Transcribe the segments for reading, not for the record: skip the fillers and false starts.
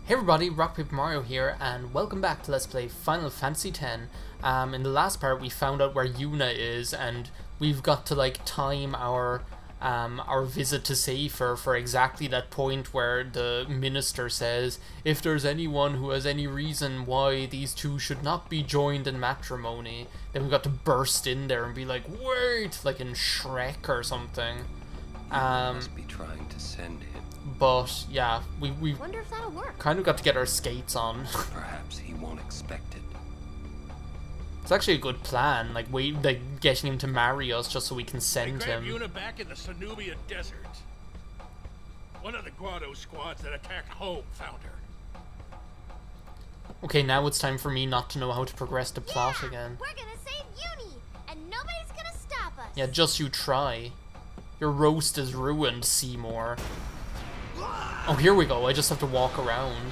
Hey everybody, RockPaperMario here, and welcome back to Let's Play Final Fantasy X. In the last part we found out where Yuna is, and we've got to like time our visit to Safer for exactly that point where the minister says, if there's anyone who has any reason why these two should not be joined in matrimony, then we've got to burst in there and be like, wait, like in Shrek or something. Must be trying to send him. But yeah, we wonder if that'll work. Kind of got to get our skates on. Perhaps he won't expect it. It's actually a good plan, like getting him to marry us just so we can send him. Yuna back in the Sanubia desert. One of the Grotto squads that attacked home found her. Okay, now it's time for me not to know how to progress the plot again. We're gonna save Uni, and nobody's gonna stop us. Yeah, just you try. Your roast is ruined, Seymour. Oh, here we go. I just have to walk around.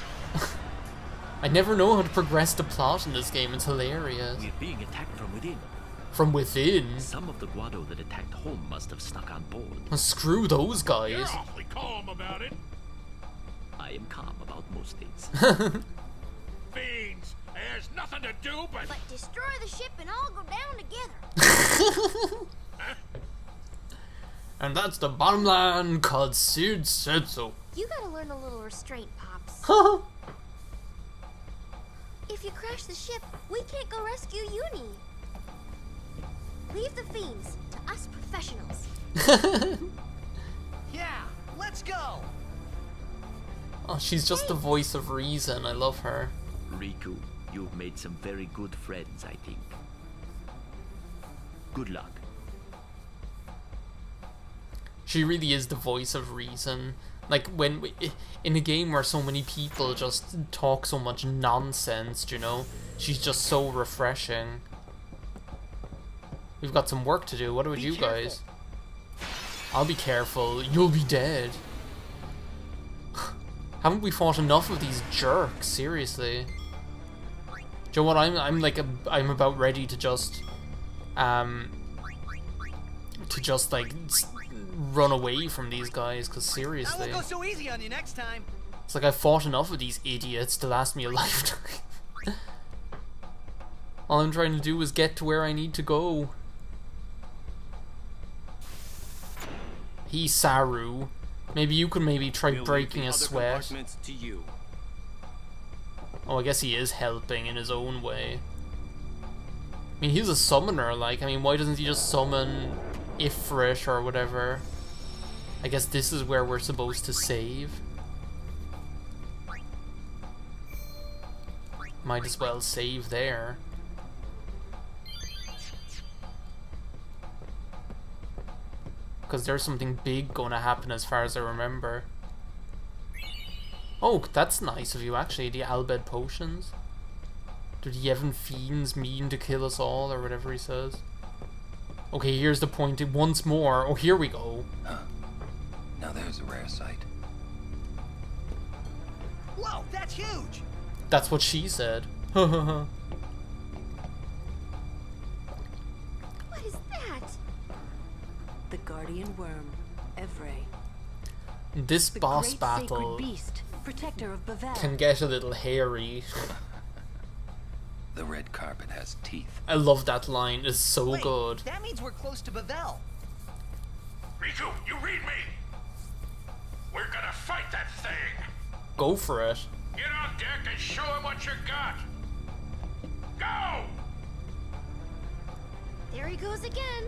I never know how to progress the plot in this game. It's hilarious. We're being attacked from within. From within? Some of the Grotto that attacked home must have snuck on board. Oh, screw those guys. You're awfully calm about it. I am calm about most things. Fiends, there's nothing to do but destroy the ship and all go down together. And that's the bottom line, 'cause Sid said so. You gotta learn a little restraint, Pops. If you crash the ship, we can't go rescue Uni. Leave the fiends to us professionals. Yeah, let's go. Oh, she's just the voice of reason. I love her. Riku, you've made some very good friends, I think. Good luck. She really is the voice of reason. Like, in a game where so many people just talk so much nonsense, you know? She's just so refreshing. We've got some work to do. What about you guys? I'll be careful. You'll be dead. Haven't we fought enough of these jerks? Seriously. Do you know what? I'm about ready to just run away from these guys, because seriously, I won't go so easy on you next time. it's like I've fought enough of these idiots to last me a lifetime. All I'm trying to do is get to where I need to go. He Saru. Maybe you could try breaking a sweat. Oh, I guess he is helping in his own way. I mean, he's a summoner, like, I mean, why doesn't he just summon Evrae or whatever? I guess this is where we're supposed to save. Might as well save there. Because there's something big going to happen as far as I remember. Oh, that's nice of you actually, the Albed potions. Do the Yevon fiends mean to kill us all, or whatever he says? Okay, here's the point once more. Oh, here we go. Huh. Now there's a rare sight. Whoa, that's huge. That's what she said. What is that? The guardian worm, Evrae. This The boss great battle sacred beast, protector of Bavel. can get a little hairy. The red carpet has teeth. I love that line. It's so Wait, good. That means we're close to Bavel. Riku, you read me. We're gonna fight that thing. Go for it. Get on deck and show him what you got. Go! There he goes again.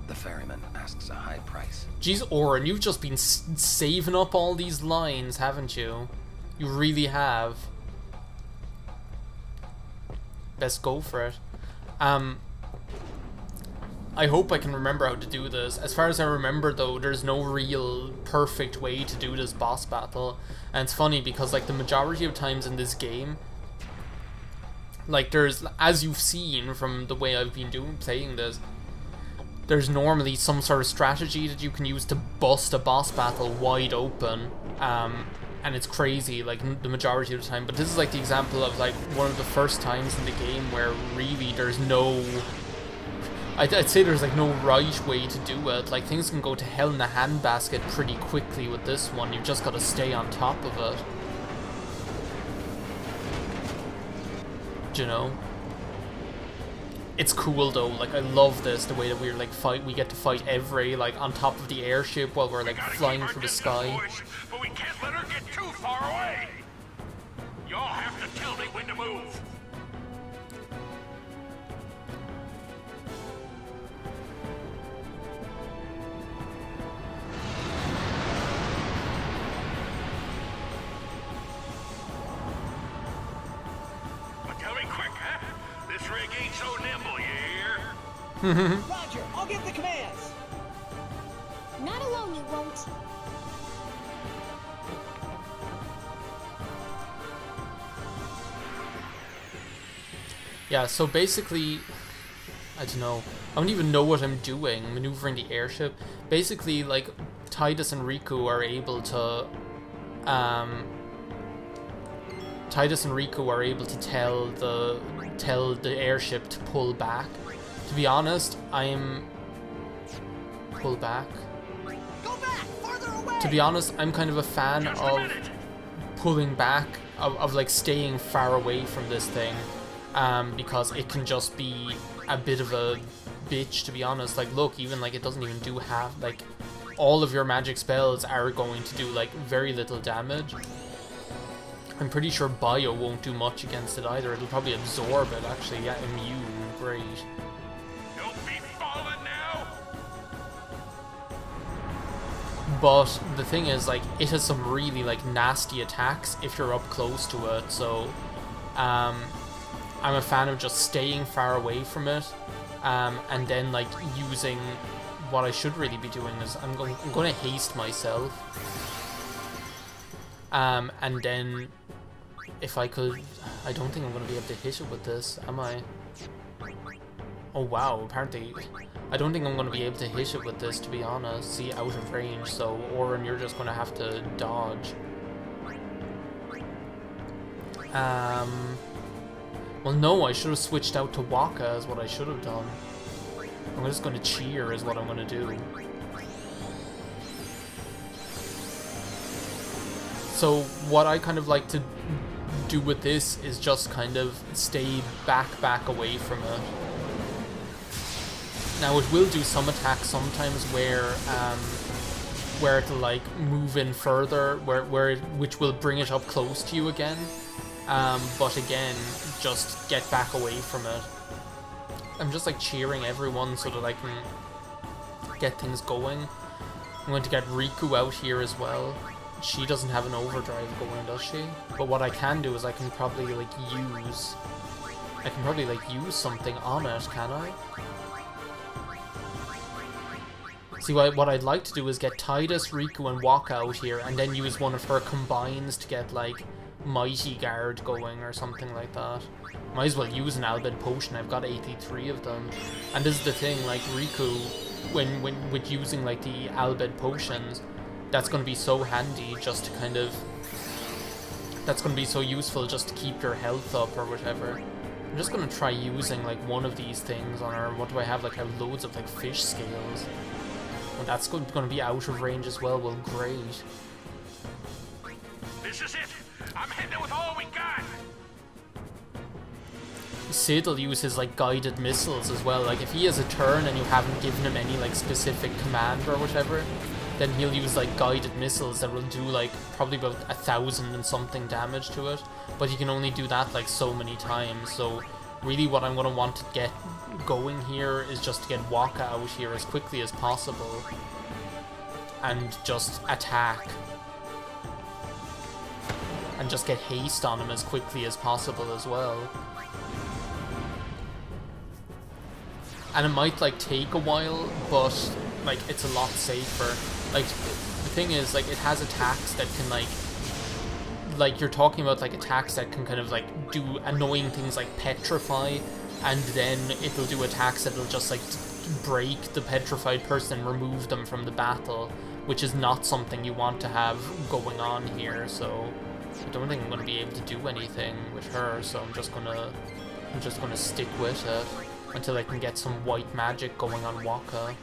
The ferryman asks a high price. Jeez, Auron, you've just been saving up all these lines, haven't you? You really have. Best go for it. I hope I can remember how to do this. As far as I remember though, there's no real perfect way to do this boss battle. And it's funny because like the majority of times in this game, like there's, as you've seen from the way I've been playing this, there's normally some sort of strategy that you can use to bust a boss battle wide open. And it's crazy, like, the majority of the time. But this is, like, the example of, like, one of the first times in the game where really there's no... I'd say there's, like, no right way to do it. Like, things can go to hell in a handbasket pretty quickly with this one. You've just got to stay on top of it. you know? It's cool though, like I love this, the way that we're like we get to fight Evrae like on top of the airship while we're like flying through the sky. Boys, but we can't let her get too far away. Y'all have to tell me when to move. But tell me quick, huh? This rig ain't so nimble, you hear? Roger, I'll give the commands. Not alone, you won't. Yeah, so basically, I don't know. I don't even know what I'm doing, maneuvering the airship. Basically, like, Tidus and Riku are able to, tell the airship to pull back. To be honest, pull back. Go back, farther away. To be honest, I'm kind of a fan of pulling back, of like staying far away from this thing. Because it can just be a bit of a bitch, to be honest. Like, look, even like it doesn't even do half, like, all of your magic spells are going to do like very little damage. I'm pretty sure Bio won't do much against it either. It'll probably absorb it, actually. Yeah, immune, great. Don't be falling now. But the thing is, like, it has some really like nasty attacks if you're up close to it, so I'm a fan of just staying far away from it, and then like using what I should really be doing is I'm going to haste myself, and then if I could, I don't think I'm going to be able to hit it with this, am I? Oh wow, apparently I don't think I'm going to be able to hit it with this, to be honest. See, out of range, so Auron, you're just going to have to dodge. Well, no, I should have switched out to Waka, is what I should have done. I'm just going to cheer, is what I'm going to do. So, what I kind of like to do with this is just kind of stay back away from it. Now, it will do some attacks sometimes where it'll like move in further, which will bring it up close to you again. But again, just get back away from it. I'm just like cheering everyone so that I can get things going. I'm going to get Riku out here as well. She doesn't have an overdrive going, does she? But what I can do is I can probably like use something on it, can I? See, what I'd like to do is get Tidus, Riku, and Waka out here, and then use one of her combines to get like Mighty Guard going or something like that. Might as well use an Albed Potion. I've got 83 of them. And this is the thing, like Riku, when with using like the Albed Potions, that's going to be so handy just to kind of, that's going to be so useful just to keep your health up or whatever. I'm just going to try using like one of these things on her. What do I have? Like I have loads of like fish scales. And that's going to be out of range as well. Well, great. This is it. I'm heading with all we got. Sid will use his like guided missiles as well. Like if he has a turn and you haven't given him any like specific command or whatever, then he'll use like guided missiles that will do like probably about 1,000 and something damage to it. But he can only do that like so many times. So really what I'm going to want to get going here is just to get Waka out here as quickly as possible and just attack and just get haste on him as quickly as possible as well. And it might like take a while, but like it's a lot safer. Like the thing is, like it has attacks that can like you're talking about like attacks that can kind of like do annoying things like petrify, and then it'll do attacks that'll just like break the petrified person and remove them from the battle, which is not something you want to have going on here. So I don't think I'm going to be able to do anything with her, so I'm just gonna stick with it until I can get some white magic going on Waka.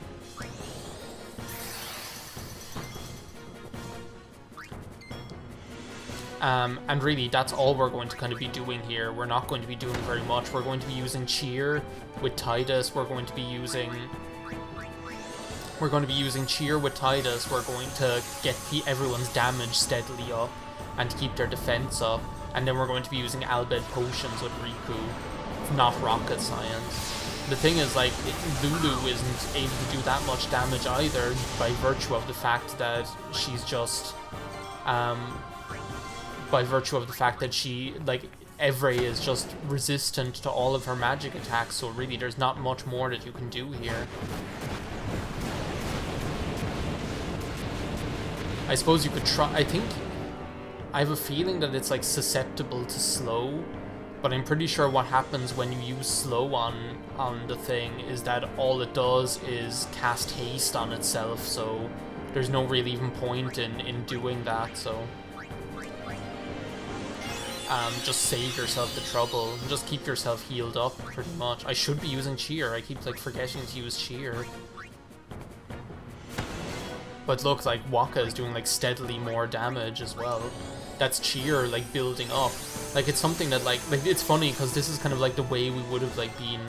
And really, that's all we're going to kind of be doing here. We're not going to be doing very much. We're going to be using cheer with Titus. We're going to be using cheer with Titus. We're going to get everyone's damage steadily up and to keep their defense up. And then we're going to be using Albed potions with Riku. It's not rocket science. The thing is, like, Lulu isn't able to do that much damage either by virtue of the fact that she's just, by virtue of the fact that she, like, Evrae is just resistant to all of her magic attacks, so really there's not much more that you can do here. I suppose you could try, I have a feeling that it's, like, susceptible to slow, but I'm pretty sure what happens when you use slow on the thing is that all it does is cast haste on itself, so there's no real even point in doing that, so just save yourself the trouble, just keep yourself healed up pretty much. I should be using cheer, I keep like forgetting to use cheer. But look, like Waka is doing like steadily more damage as well. That's cheer like building up. Like it's something that like it's funny because this is kind of like the way we would have like been.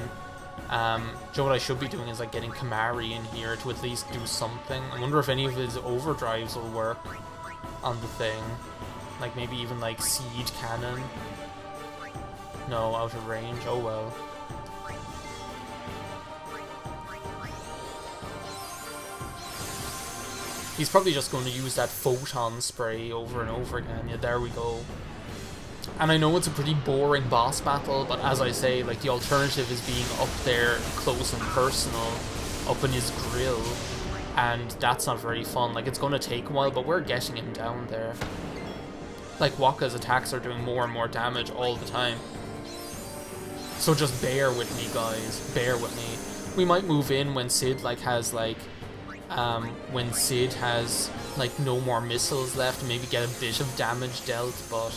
You know what I should be doing is like getting Kamari in here to at least do something. I wonder if any of his overdrives will work on the thing. Like maybe even like Siege Cannon. No, out of range. Oh well. He's probably just going to use that photon spray over and over again. Yeah, there we go. And I know it's a pretty boring boss battle, but as I say, like the alternative is being up there close and personal, up in his grill, and that's not very fun. Like it's going to take a while, but we're getting him down there. Like Waka's attacks are doing more and more damage all the time. So just bear with me, guys. Bear with me. We might move in when Sid like has like when Sid has like no more missiles left and maybe get a bit of damage dealt, but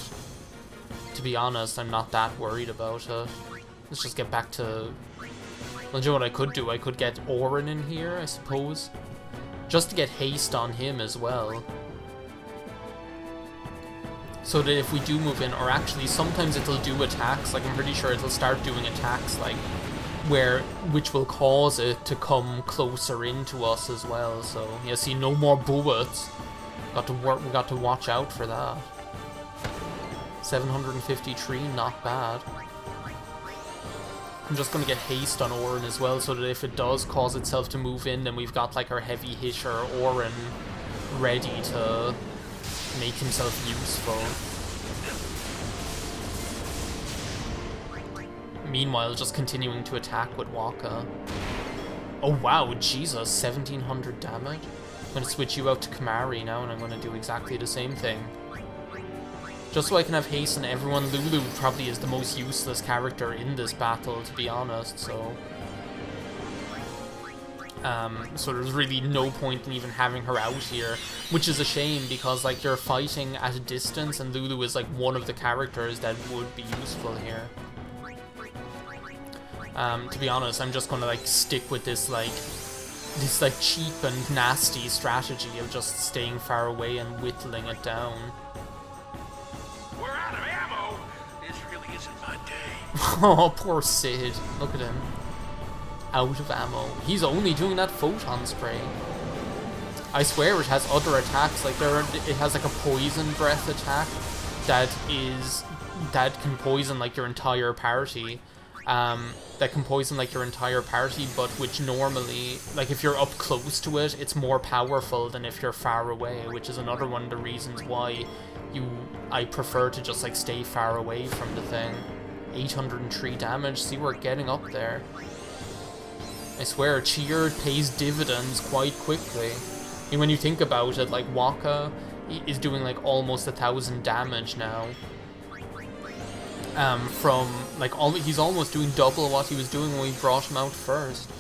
to be honest, I'm not that worried about it. Let's just get back to... Well, you know what I could do? I could get Auron in here, I suppose. Just to get haste on him as well. So that if we do move in, or actually sometimes it'll do attacks, like I'm pretty sure it'll start doing attacks like which will cause it to come closer into us as well. So yeah, see, no more bullets. We got to watch out for that. 753, not bad. I'm just gonna get haste on Auron as well, so that if it does cause itself to move in, then we've got like our heavy hitter Auron ready to make himself useful. Meanwhile, just continuing to attack with Waka. Oh wow, Jesus, 1700 damage. I'm gonna switch you out to Kamari now, and I'm gonna do exactly the same thing. Just so I can have haste on everyone. Lulu probably is the most useless character in this battle, to be honest, so... so there's really no point in even having her out here, which is a shame because like you're fighting at a distance and Lulu is like one of the characters that would be useful here. To be honest, I'm just gonna like stick with this like cheap and nasty strategy of just staying far away and whittling it down. We're out of ammo. This really isn't my day. Oh, poor Sid. Look at him. Out of ammo. He's only doing that photon spray. I swear it has other attacks. Like it has like a poison breath attack that can poison like your entire party. That can poison like your entire party, but which normally, like if you're up close to it, it's more powerful than if you're far away, which is another one of the reasons why I prefer to just like stay far away from the thing. 803 damage. See, we're getting up there. I swear, cheer pays dividends quite quickly. And when you think about it, like Waka is doing like almost 1,000 damage now. From like he's almost doing double what he was doing when we brought him out first.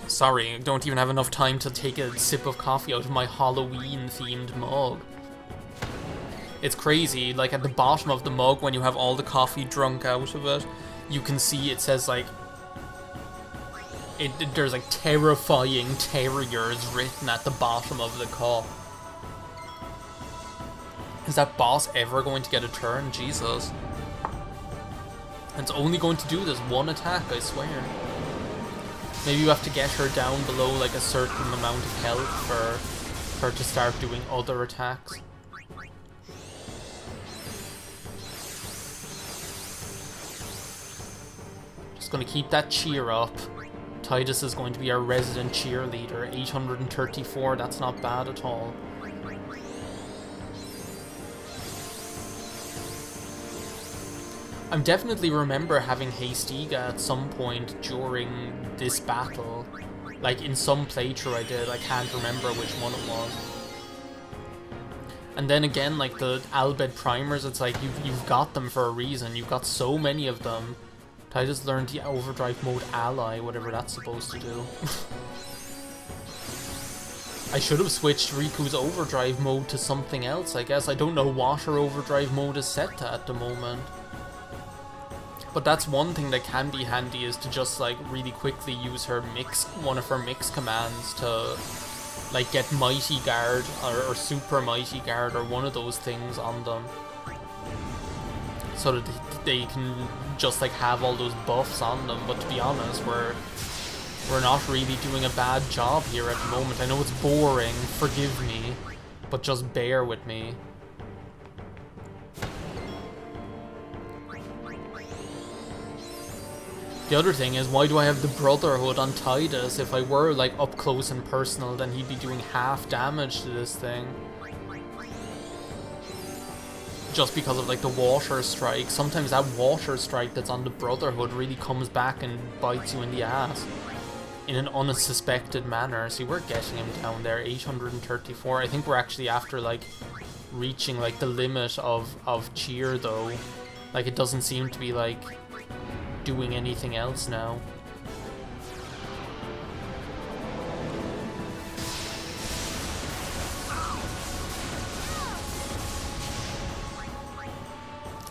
Sorry, I don't even have enough time to take a sip of coffee out of my Halloween-themed mug. It's crazy, like at the bottom of the mug, when you have all the coffee drunk out of it, you can see it says like, there's like terrifying terriers written at the bottom of the cup. Is that boss ever going to get a turn? Jesus. It's only going to do this one attack, I swear. Maybe you have to get her down below like a certain amount of health for her to start doing other attacks. Just gonna keep that cheer up. Titus is going to be our resident cheerleader. 834, that's not bad at all. I definitely remember having Hastega at some point during this battle. Like in some playthrough I did, I can't remember which one it was. And then again, like the Albed primers, it's like you've got them for a reason. You've got so many of them. Titus learned the overdrive mode ally, whatever that's supposed to do. I should have switched Riku's overdrive mode to something else, I guess. I don't know what her overdrive mode is set to at the moment. But that's one thing that can be handy, is to just like really quickly use her one of her mix commands to like get Mighty Guard or Super Mighty Guard or one of those things on them. So that they can just like have all those buffs on them. But to be honest, we're not really doing a bad job here at the moment. I know it's boring, forgive me, but just bear with me. The other thing is, why do I have the Brotherhood on Titus? If I were like up close and personal, then he'd be doing half damage to this thing. Just because of like the water strike. Sometimes that water strike that's on the Brotherhood really comes back and bites you in the ass in an unsuspected manner. See, we're getting him down there, 834. I think we're actually after like reaching like the limit of cheer though. Like it doesn't seem to be like doing anything else now.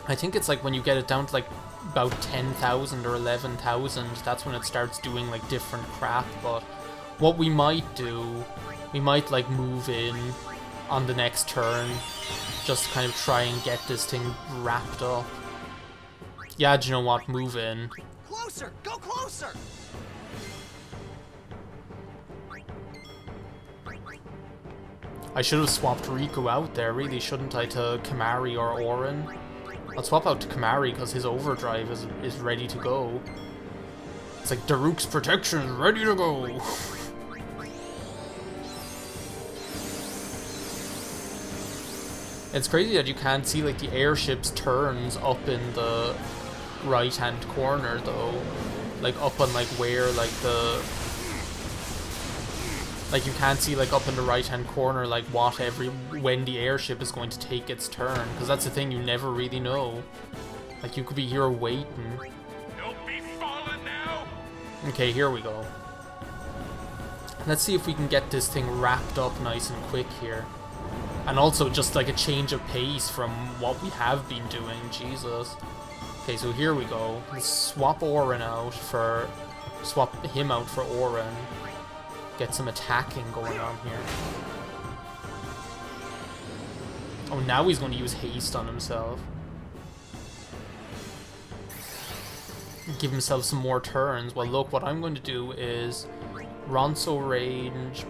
I think it's like when you get it down to like about 10,000 or 11,000, that's when it starts doing like different crap. But what we might do, we might like move in on the next turn, just kind of try and get this thing wrapped up. Yeah, do you know what? Move in. Closer! Go closer! I should have swapped Riku out there, really, shouldn't I, to Kamari or Auron? I'll swap out to Kamari because his overdrive is ready to go. It's like Daruk's protection is ready to go. It's crazy that you can't see like the airship's turns up in the right hand corner though. Like up on like where like like you can't see like up in the right hand corner like when the airship is going to take its turn, because that's the thing, you never really know. Like you could be here waiting. Don't be falling now. Okay, here we go. Let's see if we can get this thing wrapped up nice and quick here. And also just like a change of pace from what we have been doing, Jesus. Okay, so here we go. Let's swap Auron out for... swap him out for Auron. Get some attacking going on here. Oh, now he's going to use haste on himself. Give himself some more turns. Well, look, what I'm going to do is... Ronso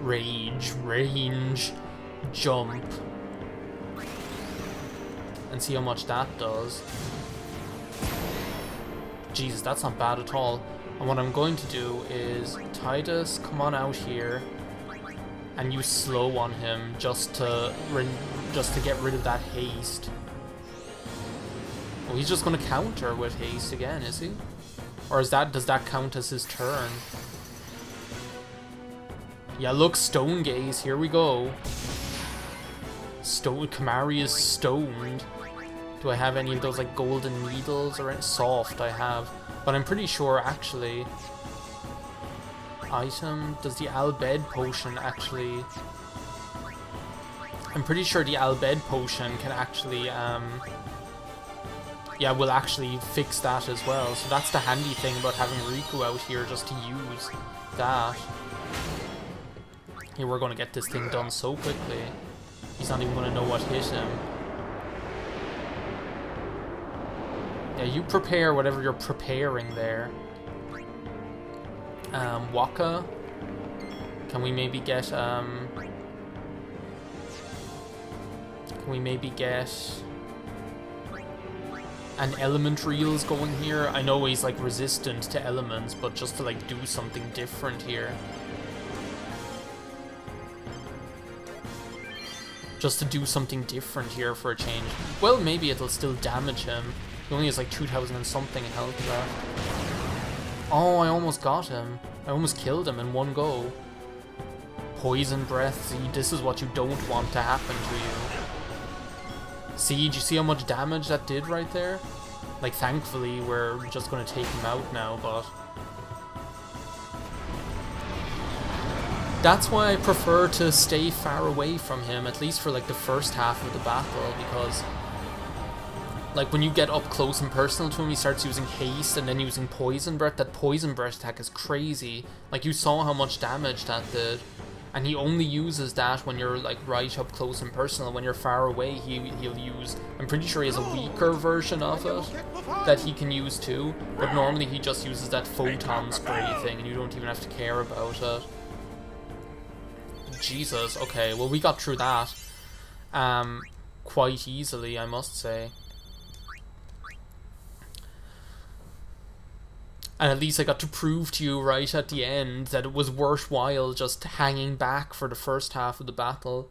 range, jump. And see how much that does. Jesus, that's not bad at all. And what I'm going to do is, Titus, come on out here, and use slow on him just to get rid of that haste. Oh, he's just going to counter with haste again, is he? Or does that count as his turn? Yeah, look, Stone Gaze, here we go. Kamari is stoned. Do I have any of those like golden needles or soft? I have, but I'm pretty sure actually. Item, does the Albed potion actually? I'm pretty sure the Albed potion can actually yeah, will actually fix that as well. So that's the handy thing about having Riku out here, just to use that. Here, we're going to get this thing done so quickly. He's not even going to know what hit him. Yeah, you prepare whatever you're preparing there. Waka. Can we maybe get Can we maybe get an element reels going here? I know he's like resistant to elements, but just to like do something different here. Just to do something different here for a change. Well, maybe it'll still damage him. He only has like 2,000 and something health left. Oh, I almost got him. I almost killed him in one go. Poison breath. See, this is what you don't want to happen to you. See, do you see how much damage that did right there? Like, thankfully, we're just going to take him out now, but... That's why I prefer to stay far away from him, at least for like the first half of the battle, because like when you get up close and personal to him, he starts using haste and then using poison breath. That poison breath attack is crazy. Like, you saw how much damage that did, and he only uses that when you're like right up close and personal. When you're far away, he'll use, I'm pretty sure he has a weaker version of it that he can use too, but normally he just uses that photon spray thing and you don't even have to care about it. Jesus, okay, well we got through that quite easily, I must say. And at least I got to prove to you right at the end that it was worthwhile just hanging back for the first half of the battle.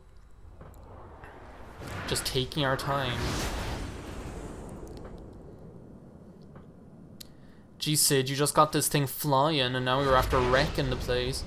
Just taking our time. Gee, Sid, you just got this thing flying and now you're after wrecking the place.